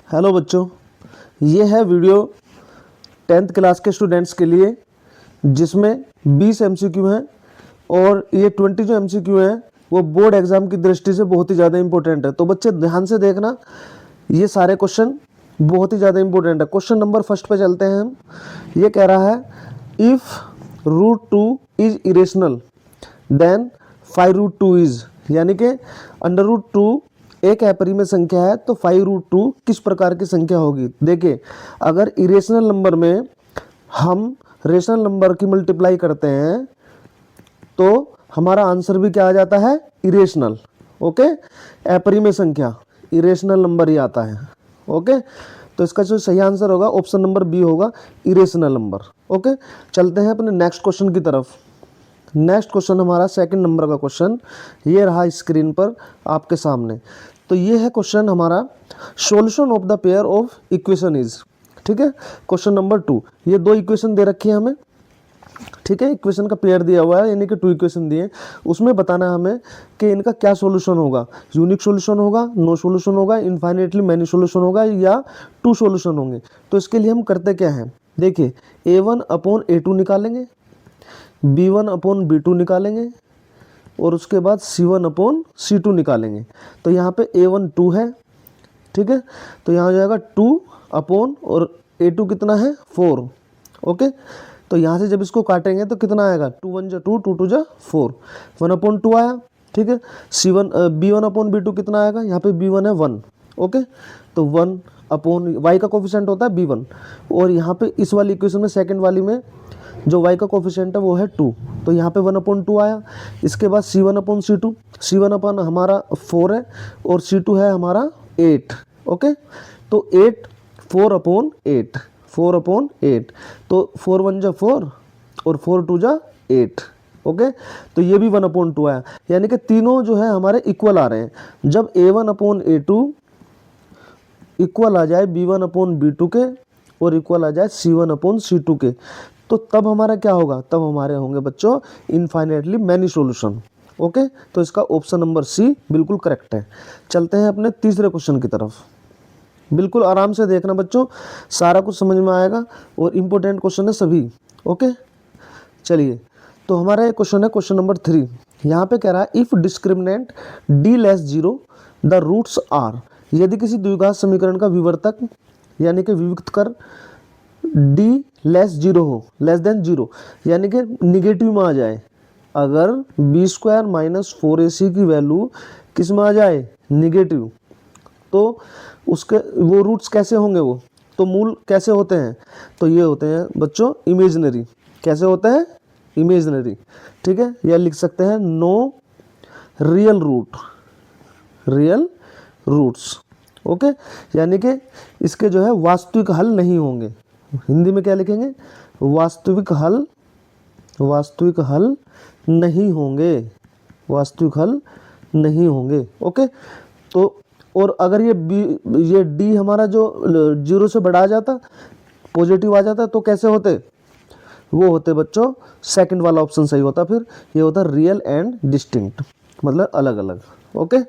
Hello बच्चों, ये है वीडियो 10th क्लास के स्टूडेंट्स के लिए जिसमें 20 एमसीक्यू हैं और ये 20 जो एमसीक्यू हैं वो बोर्ड एग्जाम की दृष्टि से बहुत ही ज़्यादा इंपॉर्टेंट है। तो बच्चे ध्यान से देखना, ये सारे क्वेश्चन बहुत ही ज़्यादा इंपॉर्टेंट है। क्वेश्चन नंबर फर्स्ट पे चलते हैं हम। ये कह रहा है if √2 is irrational then 5√2 is, यानी कि √2 एक अपरिमेय संख्या है तो 5√2 किस प्रकार की संख्या होगी। देखिए, अगर इरेशनल नंबर में हम रेशनल नंबर की मल्टीप्लाई करते हैं तो हमारा आंसर भी क्या आ जाता है, इरेशनल। ओके, अपरिमेय संख्या इरेशनल नंबर ही आता है। ओके, तो इसका जो सही आंसर होगा ऑप्शन नंबर बी होगा, इरेशनल नंबर। ओके, चलते हैं अपने नेक्स्ट क्वेश्चन की तरफ। नेक्स्ट क्वेश्चन हमारा सेकंड नंबर का क्वेश्चन ये रहा स्क्रीन पर आपके सामने। तो ये है क्वेश्चन हमारा, solution of the pair of equation is. ठीक है, क्वेश्चन नंबर 2, ये दो इक्वेशन दे रखी है हमें। ठीक है, इक्वेशन का पेयर दिया हुआ है, यानी कि 2 इक्वेशन दिए, उसमें बताना है हमें कि इनका क्या सॉल्यूशन होगा। यूनिक सॉल्यूशन होगा, नो सॉल्यूशन होगा, इनफाइनेटली मैनी सॉल्यूशन होगा या 2 सॉल्यूशन होंगे। तो इसके लिए हम करते क्या हैं, देखिए a1/a2 निकालेंगे, b1/b2 निकालेंगे और उसके बाद c1/c2 निकालेंगे। तो यहाँ पे a1 2 है। ठीक है, तो यहाँ हो जाएगा 2 और a2 कितना है 4। ओके, तो यहाँ से जब इसको काटेंगे तो कितना आएगा, 2 1 जा 2, 2 2 जा 4, 1/2 आया। ठीक है, b1/b2 कितना आएगा, यहाँ पे b1 है 1। ओके, तो 1/y का कोफिशिएंट होता है b1, और यहाँ पे इस वाली इक्वेशन में सेकंड वाली में जो y का कोफिशिएंट है वो है 2, तो यहाँ पे 1/2 आया। इसके बाद c1/c2, c1 हमारा 4 है और c2 है हमारा 8। ओके, तो 8 4/8, 4/8, तो 4 1 जा 4 और 4 2 जा 8। ओके, तो ये भी 1/2 आया, यानी कि तीनों जो है हमारे इक्वल आ रहे हैं। जब a1/a2 इक्वल आ जाए b1/b2 के और इक्वल आ जाए c1/c2 के, तो तब हमारा क्या होगा, तब हमारे होंगे बच्चों इनफाइनेटली मैनी सॉल्यूशन। ओके, तो इसका ऑप्शन नंबर सी बिल्कुल करेक्ट है। चलते हैं अपने तीसरे क्वेश्चन की तरफ। बिल्कुल आराम से देखना बच्चों, सारा कुछ समझ में आएगा और इम्पोर्टेंट क्वेश्चन है सभी। ओके, चलिए, तो हमारा ये क्वेश्चन है क्वेश्चन नंबर 3। यहाँ पे कह रहा है if discriminant d less 0 the roots are, यदि किसी द्विघात समीकरण का विवर्तक यानी कि विविक्त कर d लेस 0 हो, लेस देन 0 यानी कि निगेटिव में आ जाए। अगर b² - 4ac की वैल्यू किस में आ जाए, निगेटिव, तो उसके वो रूट्स कैसे होंगे, वो तो मूल कैसे होते हैं, तो ये होते हैं बच्चों इमेजिनरी। कैसे होते हैं, इमेजिनरी। ठीक है, या लिख सकते हैं no real root, real roots. Okay, यानी कि इसके जो है वास्तविक हल नहीं होंगे। हिंदी में क्या लिखेंगे, वास्तविक हल, वास्तविक हल नहीं होंगे, वास्तविक हल नहीं होंगे। ओके, तो और अगर ये डी हमारा जो 0 से बढ़ा जाता, पॉजिटिव आ जाता, तो कैसे होते, वो होते बच्चों सेकंड वाला ऑप्शन सही होता। फिर ये होता रियल एंड डिस्टिंक्ट, मतलब अलग अलग। ओके,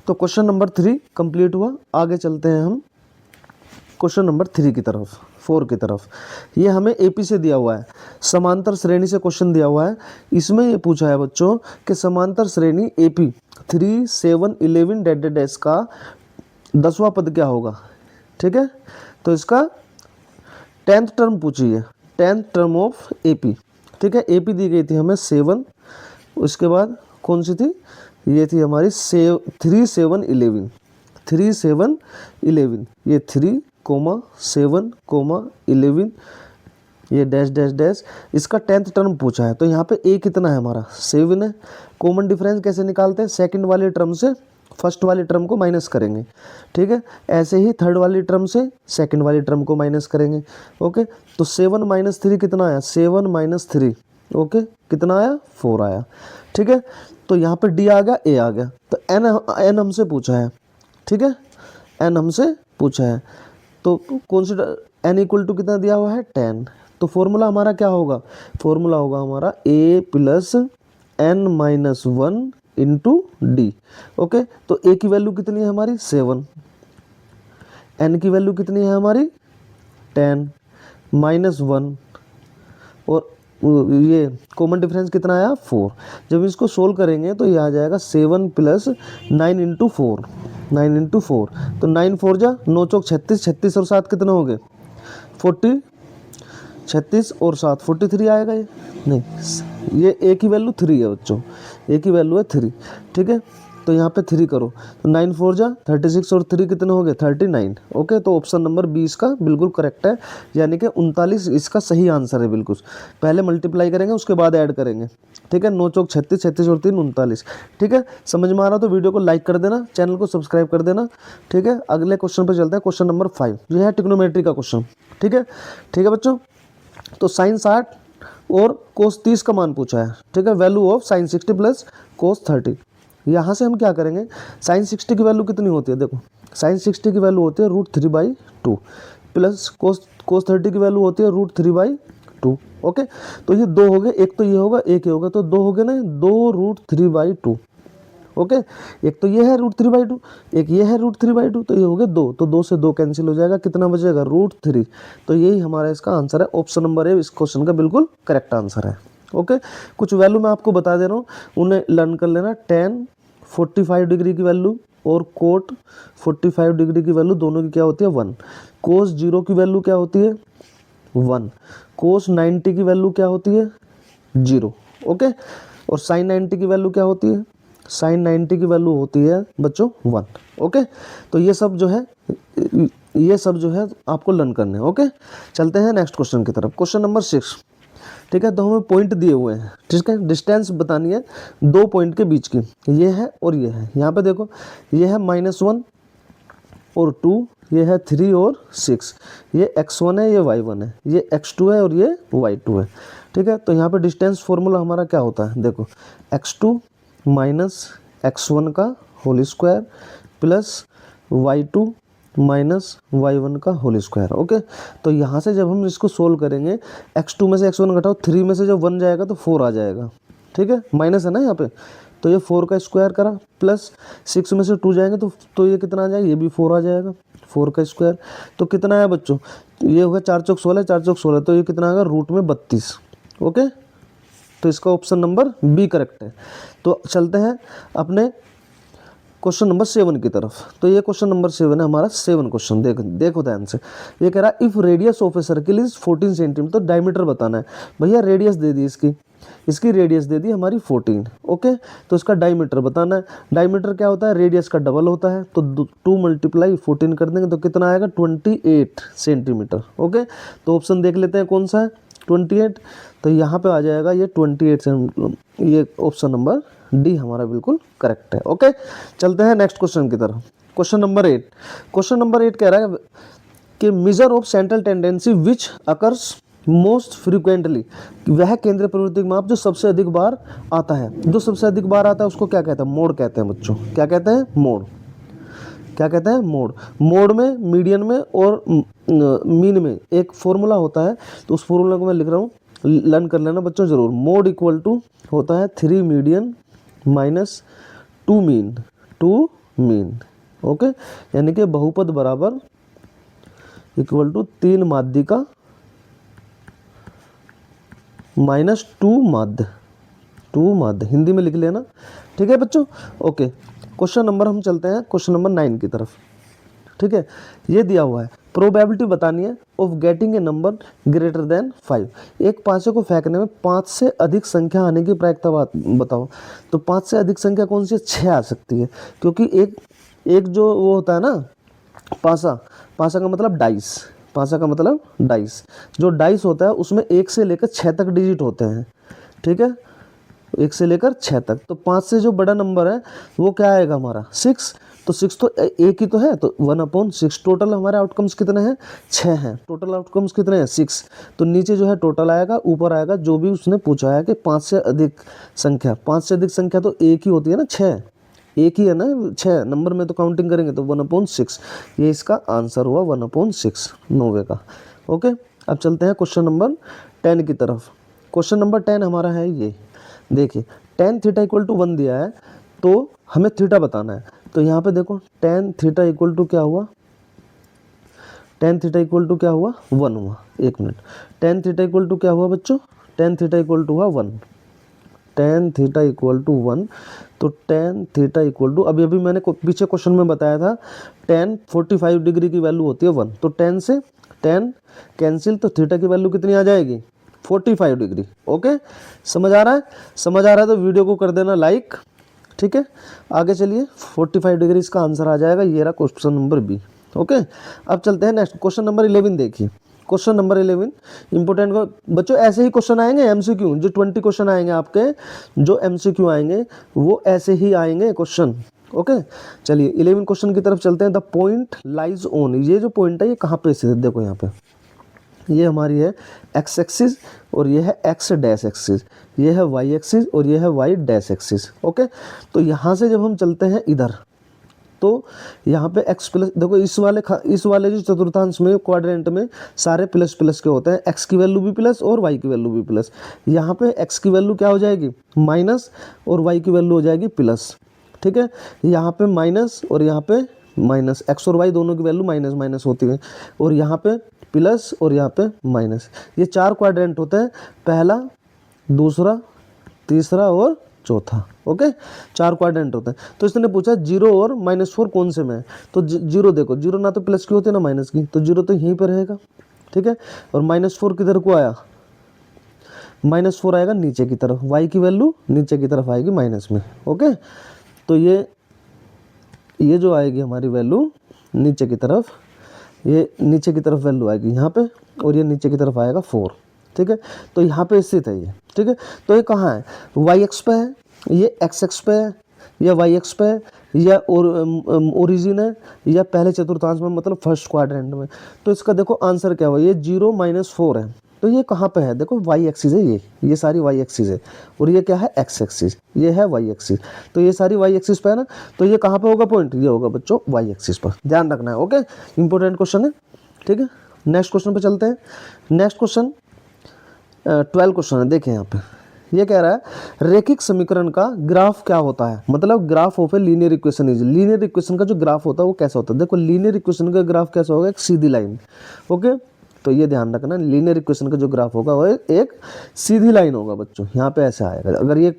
तो क्वेश्चन नंबर 3 कंप्लीट हुआ। आगे चलते हैं हम क्वेश्चन नंबर 3 की तरफ, 4 की तरफ। ये हमें एपी से दिया हुआ है, समांतर श्रेणी से क्वेश्चन दिया हुआ है। इसमें ये पूछा है बच्चों कि समांतर श्रेणी एपी 3 7 11 डैश डैश डैश का 10वां पद क्या होगा। ठीक है, तो इसका 10th टर्म पूछी है, 10th टर्म ऑफ एपी। ठीक है, एपी दी गई थी हमें 7, उसके बाद कौन सी थी, ये थी हमारी 3 7 11, 3 7 11, ये 3 7 11, ये डैश डैश डैश, इसका 10th टर्म पूछा है। तो यहाँ पे ए कितना है हमारा, 7 है। कॉमन डिफरेंस कैसे निकालते हैं, सेकंड वाले टर्म से फर्स्ट वाली टर्म को माइनस करेंगे। ठीक है, ऐसे ही थर्ड वाली टर्म से सेकंड वाली टर्म को माइनस करेंगे। ओके, तो 7 - 3 कितना आया, 7 - 3। ओके, कितना आया, 4 आया। ठीक है, तो यहाँ पे डी आ गया, ए आ गया, तो एन हमसे पूछा है। ठीक है, एन हमसे पूछा है, तो कौन सी एन इक्वल टू कितना दिया हुआ है, 10। तो फॉर्मूला हमारा क्या होगा, फॉर्मूला होगा हमारा a + n - 1 × d। ओके, तो a की वैल्यू कितनी है हमारी, 7, n की वैल्यू कितनी है हमारी 10 -1 और ये कॉमन डिफरेंस कितना आया 4। जब इसको सोल्व करेंगे तो ये आ जाएगा 7 + 9 × 4, 9 × 4, तो 9 4 जा 9 चौक 36, 36 और 7 कितने हो गए 40, 36 और 7 43 आएगा। ये नहीं, ये ए की वैल्यू 3 है बच्चों, ए की वैल्यू है 3, ठीक है। तो यहाँ पे 3 करो तो 9 4 जा 36 और 3 कितने हो गए 39। ओके, तो ऑप्शन नंबर 20 का बिल्कुल करेक्ट है, यानी कि 39 इसका सही आंसर है बिल्कुल। पहले मल्टीप्लाई करेंगे उसके बाद ऐड करेंगे, ठीक है। 9 चौक 36, 36 और 3 39, ठीक है। समझ में आ रहा हो तो वीडियो को लाइक कर देना, चैनल को सब्सक्राइब कर देना, ठीक है। अगले क्वेश्चन पर चलते हैं, क्वेश्चन नंबर 5, जो है ट्रिग्नोमेट्री का क्वेश्चन, ठीक है। ठीक है बच्चों, तो साइन 60 और कोस 30 का मान पूछा है, ठीक है। वैल्यू ऑफ साइन 60 + कोस 30। यहाँ से हम क्या करेंगे, साइन 60 की वैल्यू कितनी होती है, देखो साइन 60 की वैल्यू होती है √3/2 प्लस कोस 30 की वैल्यू होती है √3/2। ओके, तो ये दो हो गए, एक तो ये होगा एक ये होगा, तो दो हो गए ना, 2 √3/2। ओके, एक तो ये है √3/2, एक ये है √3/2, तो ये हो गए 2, तो 2 से 2 कैंसिल हो जाएगा, कितना बचेगा √3। तो यही हमारा इसका आंसर है, ऑप्शन नंबर ए इस क्वेश्चन का बिल्कुल करेक्ट आंसर है। ओके, कुछ वैल्यू मैं आपको बता दे रहा हूँ, उन्हें लर्न कर लेना। tan 45 डिग्री की वैल्यू और कोट 45 डिग्री की वैल्यू दोनों की क्या होती है 1। कोस 0 की वैल्यू क्या होती है 1। कोस 90 की वैल्यू क्या होती है 0। ओके, और साइन 90 की वैल्यू क्या होती है, साइन 90 की वैल्यू होती है बच्चों 1। ओके, तो ये सब जो है आपको लर्न करने हैं। ओके, चलते हैं नेक्स्ट क्वेश्चन की तरफ, क्वेश्चन नंबर 6, ठीक है। तो हमें पॉइंट दिए हुए हैं, ठीक है, डिस्टेंस बतानी है 2 पॉइंट के बीच की, ये है और ये है। यहाँ पे देखो ये है -1 और 2, ये है 3 और 6, ये x1 है, ये y1 है, ये x2 है और ये y2 है, ठीक है। तो यहाँ पे डिस्टेंस फॉर्मूला हमारा क्या होता है, देखो x2 - x1 का whole square plus y2 - y1 का होल स्क्वायर। ओके, तो यहाँ से जब हम इसको सोल्व करेंगे, x2 में से x1 घटाओ, 3 में से जब 1 जाएगा तो 4 आ जाएगा, ठीक है, माइनस है ना यहाँ पे, तो ये 4 का स्क्वायर करा, प्लस 6 में से 2 जाएंगे तो ये कितना आ जाएगा, ये भी 4 आ जाएगा, 4 का स्क्वायर। तो कितना है बच्चों, ये होगा 4 चौक 16, 4 चौक 16, तो ये कितना आएगा √32। ओके, तो इसका ऑप्शन नंबर बी करेक्ट है। तो चलते हैं अपने क्वेश्चन नंबर 7 की तरफ। तो ये क्वेश्चन नंबर 7 है हमारा, 7 क्वेश्चन देखो ध्यान से। ये कह रहा है if radius of a circle is 14 centimetre, तो डायमीटर बताना है। भैया रेडियस दे दी इसकी रेडियस दे दी हमारी 14। ओके, तो इसका डायमीटर बताना है। डायमीटर क्या होता है, रेडियस का डबल होता है, तो 2 × 14 कर देंगे तो कितना आएगा 28 सेंटीमीटर। ओके, तो ऑप्शन देख लेते हैं कौन सा है 28, तो यहाँ पे आ जाएगा ये 28 सेंटीमीटर, ये ऑप्शन नंबर डी हमारा बिल्कुल करेक्ट है। ओके, चलते हैं नेक्स्ट क्वेश्चन की तरफ, क्वेश्चन नंबर 8। क्वेश्चन नंबर 8 कह रहा है कि measure of central tendency which occurs most frequently, वह केंद्रीय प्रवृत्ति माप जो सबसे अधिक बार आता है। जो सबसे अधिक बार आता है उसको क्या कहते हैं, मोड कहते हैं बच्चों। क्या कहते हैं, मोड। क्या कहते हैं, मोड। मोड में, मीडियन में और मीन में एक फॉर्मूला होता है, तो उस फॉर्मूला को मैं लिख रहा हूँ, लर्न कर लेना बच्चों जरूर। मोड इक्वल टू होता है 3 मीडियन माइनस 2 मीन। ओके, यानी कि बहुपद बराबर इक्वल टू 3 माध्यिका माइनस 2 माध्य, हिंदी में लिख लेना, ठीक है बच्चों। ओके, क्वेश्चन नंबर हम चलते हैं क्वेश्चन नंबर 9 की तरफ, ठीक है। ये दिया हुआ है, प्रोबेबिलिटी बतानी है of getting a number greater than 5। एक पाँचों को फेंकने में 5 से अधिक संख्या आने की प्रायिकता बताओ। तो 5 से अधिक संख्या कौन सी है, 6 आ सकती है, क्योंकि एक जो वो होता है ना पासा का मतलब डाइस, पासा का मतलब डाइस, जो डाइस होता है उसमें 1 से लेकर 6 तक डिजिट होते हैं, ठीक है, 1 से लेकर 6 तक। तो 5 से जो बड़ा नंबर है वो क्या आएगा हमारा 6, तो 6 तो एक ही तो है, तो 1/6। टोटल हमारे आउटकम्स कितने हैं, 6 हैं। टोटल आउटकम्स कितने हैं 6, तो नीचे जो है टोटल आएगा, ऊपर आएगा जो भी उसने पूछा है कि 5 से अधिक संख्या। 5 से अधिक संख्या तो एक ही होती है ना, 6 एक ही है ना, 6 नंबर में तो काउंटिंग करेंगे तो 1/6, ये इसका आंसर हुआ 1/6 90 का। ओके, अब चलते हैं क्वेश्चन नंबर 10 की तरफ। क्वेश्चन नंबर 10 हमारा है ये, देखिए tan थीटा इक्वल टू 1 दिया है, तो हमें थीटा बताना है। तो यहाँ पे देखो tan थीटा इक्वल टू क्या हुआ tan थीटा इक्वल टू क्या हुआ 1 हुआ। एक मिनट, tan थीटा इक्वल टू क्या हुआ बच्चों, tan थीटा इक्वल टू हुआ 1, tan थीटा इक्वल टू 1। तो tan थीटा इक्वल टू अभी अभी मैंने पीछे क्वेश्चन में बताया था tan 45 डिग्री की वैल्यू होती है 1, तो tan से tan कैंसिल, तो थीटा की वैल्यू कितनी आ जाएगी 45 डिग्री। ओके, समझ आ रहा है, समझ आ रहा है तो वीडियो को कर देना लाइक। ठीक है, आगे चलिए, 45 डिग्री इसका आंसर आ जाएगा। ये रहा क्वेश्चन नंबर बी। ओके, अब चलते हैं नेक्स्ट क्वेश्चन नंबर 11। देखिए क्वेश्चन नंबर 11 इंपोर्टेंट बच्चों, ऐसे ही क्वेश्चन आएंगे एमसीक्यू, जो 20 क्वेश्चन आएंगे आपके, जो एमसीक्यू आएंगे वो ऐसे ही आएंगे क्वेश्चन। ओके, चलिए 11 क्वेश्चन की तरफ चलते हैं। द पॉइंट लाइज ऑन, ये जो पॉइंट है ये कहाँ पे स्थित है, देखो यहाँ पे ये हमारी है एक्स एक्सिस और ये है एक्स डैश एक्सिस, ये है वाई एक्सिस और ये है वाई डैश एक्सिस। ओके, तो यहाँ से जब हम चलते हैं इधर, तो यहाँ पे x प्लस, देखो इस वाले जो चतुर्थांश में क्वाड्रेंट में सारे प्लस प्लस के होते हैं, x की वैल्यू भी प्लस और y की वैल्यू भी प्लस। यहाँ पे x की वैल्यू क्या हो जाएगी माइनस और y की वैल्यू हो जाएगी प्लस। ठीक है, यहाँ पे माइनस और यहाँ पे माइनस, x और y दोनों की वैल्यू माइनस माइनस होती है, और यहाँ पे प्लस और यहाँ पे माइनस। ये 4 क्वाड्रेंट होते हैं, पहला, दूसरा, तीसरा और चौथा। ओके, 4 क्वाड्रेंट होते हैं। तो इसने पूछा 0 और -4 कौन से में है, तो 0 देखो, 0 ना तो प्लस की होती है ना माइनस की, तो 0 तो यहीं पर रहेगा। ठीक है, और -4 किधर को आया, -4 आएगा नीचे की तरफ, y की वैल्यू नीचे की तरफ आएगी माइनस में। ओके, तो ये जो आएगी हमारी वैल्यू नीचे की तरफ, ये नीचे की तरफ वैल्यू आएगी यहाँ पे, और ये नीचे की तरफ आएगा 4। ठीक है, तो यहाँ पे स्थित है ये। ठीक है, तो ये कहाँ है, वाई एक्स पे है, ये एक्स एक्स पे है, या वाई एक्स पे है, या ओरिजिन है, या पहले चतुर्थांश में मतलब फर्स्ट क्वाड्रेंट में। तो इसका देखो आंसर क्या हुआ, ये 0 - 4 है, तो ये कहाँ पे है, देखो वाई एक्सिस है, ये सारी वाई एक्सिस है, और ये क्या है एक्स एक्सिस, ये है वाई एक्सिस, तो ये सारी वाई एक्सिस पे है ना, तो ये कहाँ पे होगा पॉइंट, ये होगा बच्चों वाई एक्सिस पर, ध्यान रखना है। ओके, इंपॉर्टेंट क्वेश्चन है। ठीक है, नेक्स्ट क्वेश्चन पे चलते हैं। नेक्स्ट क्वेश्चन 12 क्वेश्चन है। देखें यहाँ पे ये कह रहा है रैखिक समीकरण का ग्राफ क्या होता है, मतलब graph of a linear equation is, linear equation का जो ग्राफ होता है वो कैसा होता है। देखो लीनियर इक्वेशन का ग्राफ कैसा होगा, एक सीधी लाइन। ओके, तो ये ध्यान रखना, लीनियर इक्वेशन का जो ग्राफ होगा वो एक सीधी लाइन होगा बच्चों, यहाँ पे ऐसे आएगा। अगर ये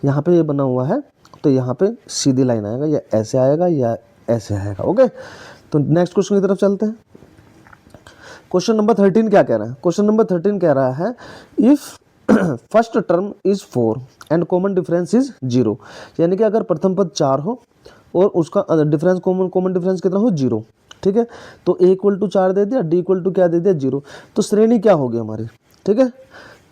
यहाँ पे ये बना हुआ है तो यहाँ पे सीधी लाइन आएगा, या ऐसे आएगा या ऐसे आएगा। ओके, तो नेक्स्ट क्वेश्चन की तरफ चलते हैं। क्वेश्चन नंबर 13 क्या कह रहा है, क्वेश्चन नंबर 13 कह रहा है if first term is 4 and common difference is 0, यानी कि अगर प्रथम पद 4 हो और उसका डिफरेंस कॉमन डिफरेंस कितना हो 0। ठीक है, तो a = 4 दे दिया, d = क्या दे दिया 0, तो श्रेणी क्या होगी हमारी। ठीक है,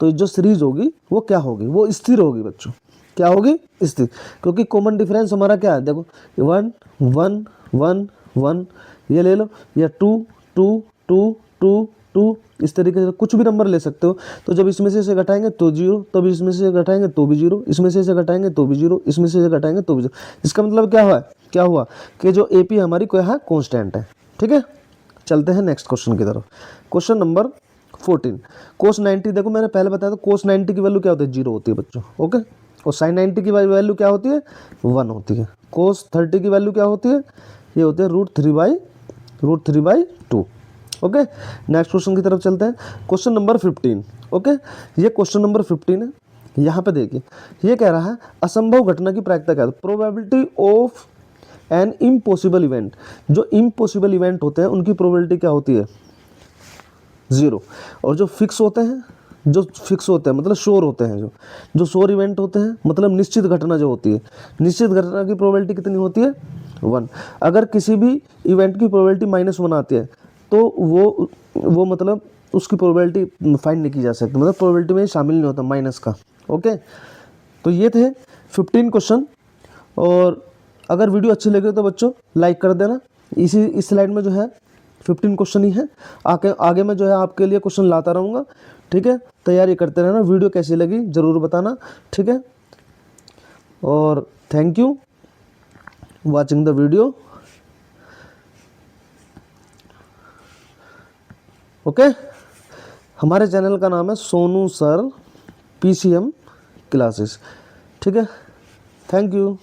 तो जो सीरीज होगी वो क्या होगी, वो स्थिर होगी बच्चों, क्या होगी स्थिर, क्योंकि कॉमन डिफरेंस हमारा क्या है, देखो 1 1 1 1 ये ले लो, या 2 2 2 2 2, इस तरीके से कुछ भी नंबर ले सकते हो। तो जब इसमें से इसे घटाएंगे तो 0, तब इसमें से घटाएंगे तो भी 0, इसमें से इसे घटाएंगे तो भी 0, इसमें से इसे घटाएंगे तो भी 0। इसका मतलब क्या हुआ कि जो AP हमारी क्या है, कांस्टेंट है। ठीक है, चलते हैं नेक्स्ट क्वेश्चन की तरफ। क्वेश्चन नंबर 14, cos 90, देखो मैंने पहले बताया था cos 90 की वैल्यू क्या होती है 0 होती है बच्चों। ओके, और sin 90 की वैल्यू क्या होती है 1 होती है। cos 30 की वैल्यू क्या होती है, ये होती है √3/2। ओके, नेक्स्ट क्वेश्चन की तरफ चलते हैं। Question number 15। ओके, ये क्वेश्चन नंबर 15 है। यहाँ पे देखिए ये कह रहा है असंभव घटना की प्रायिकता क्या है, probability of an impossible event. जो इम्पॉसिबल इवेंट होते हैं उनकी प्रोबेबिलिटी क्या होती है 0, और जो फिक्स होते हैं मतलब श्योर होते हैं, जो श्योर इवेंट होते हैं मतलब निश्चित घटना जो होती है, निश्चित घटना की प्रोबेबिलिटी कितनी होती है 1। अगर किसी भी इवेंट की प्रोबेबिलिटी -1 आती है तो वो मतलब उसकी प्रोबेबिलिटी फाइंड नहीं की जा सकती, मतलब प्रोबेबिलिटी में शामिल नहीं होता माइनस का। ओके, तो ये थे 15 क्वेश्चन, और अगर वीडियो अच्छी लगे तो बच्चों लाइक कर देना। इस स्लाइड में जो है 15 क्वेश्चन ही है, आगे मैं जो है आपके लिए क्वेश्चन लाता रहूँगा। ठीक है, तैयारी करते रहना। वीडियो कैसी लगी ज़रूर बताना। ठीक है, और thank you watching the video. Okay, हमारे चैनल का नाम है सोनू सर PCM क्लासेस। ठीक है, थैंक यू।